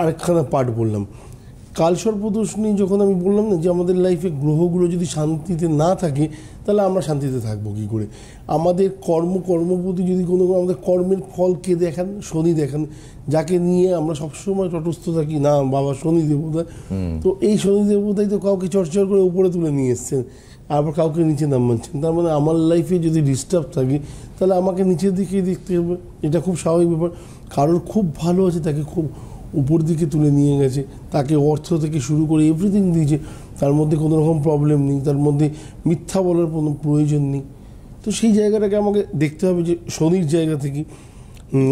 আরেকখানা part বললাম। কালসর্পদোষ নিয়ে যখন আমি বললাম না যে আমাদের লাইফে গ্রহগুলো যদি শান্তিতে না থাকে তাহলে আমরা শান্তিতে থাকবো কী করে? আমাদের কর্মপতি যদি কোনো আমাদের কর্মের ফল কে দেখান? শনি দেখান, যাকে নিয়ে আমরা সবসময় তটস্থ থাকি, না বাবা শনি দেবতা। তো এই শনি দেবতাই তো কাউকে চর্চা করে উপরে তুলে নিয়ে এসছেন, আবার কাউকে নিচে নামাচ্ছেন। তার মানে আমার লাইফে যদি ডিস্টার্ব থাকে তাহলে আমাকে নিচের দিকেই দেখতে হবে, এটা খুব স্বাভাবিক ব্যাপার। কারোর খুব ভালো আছে, তাকে খুব উপর দিকে তুলে নিয়ে গেছে, তাকে অর্থ থেকে শুরু করে এভরিথিং দিয়েছে, তার মধ্যে কোনো রকম প্রবলেম নেই, তার মধ্যে মিথ্যা বলার কোনো প্রয়োজন নেই। তো সেই জায়গাটাকে আমাকে দেখতে হবে যে শনির জায়গা থেকে।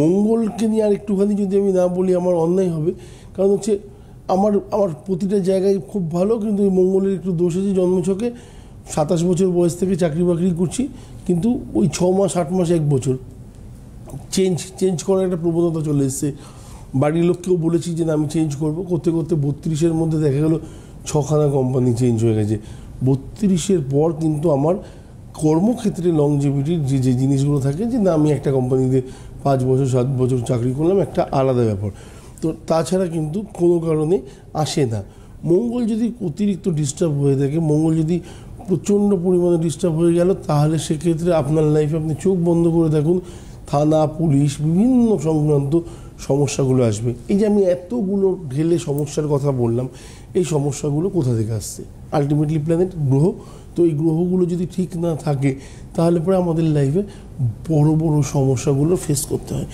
মঙ্গলকে নিয়ে আর একটুখানি যদি আমি না বলি আমার অন্যায় হবে, কারণ হচ্ছে আমার প্রতিটা জায়গায় খুব ভালো, কিন্তু ওই মঙ্গলের একটু দোষ আছে। জন্মছকে 27 বছর বয়স থেকে চাকরি বাকরি করছি, কিন্তু ওই 6 মাস 8 মাস 1 বছর চেঞ্জ করার একটা প্রবণতা চলে এসছে। বাড়ির লোককেও বলেছি যে না আমি চেঞ্জ করবো, করতে করতে 32-এর মধ্যে দেখা গেলো 6খানা কোম্পানি চেঞ্জ হয়ে গেছে। 32-এর পর কিন্তু আমার কর্মক্ষেত্রে লংজিভিটির যে জিনিসগুলো থাকে, যে না আমি একটা কোম্পানিতে 5 বছর 7 বছর চাকরি করলাম, একটা আলাদা ব্যাপার। তো তাছাড়া কিন্তু কোনো কারণে আসে না। মঙ্গল যদি অতিরিক্ত ডিস্টার্ব হয়ে থাকে, মঙ্গল যদি প্রচণ্ড পরিমাণে ডিস্টার্ব হয়ে গেল, তাহলে সেক্ষেত্রে আপনার লাইফে আপনি চোখ বন্ধ করে দেখুন, থানা পুলিশ বিভিন্ন সংক্রান্ত সমস্যাগুলো আসবে। এই যে আমি এতগুলো ঢেলে সমস্যার কথা বললাম, এই সমস্যাগুলো কোথা থেকে আসছে? আলটিমেটলি প্ল্যানেট, গ্রহ। তো এই গ্রহগুলো যদি ঠিক না থাকে তাহলে পরে আমাদের লাইফে বড় বড় সমস্যাগুলো ফেস করতে হয়।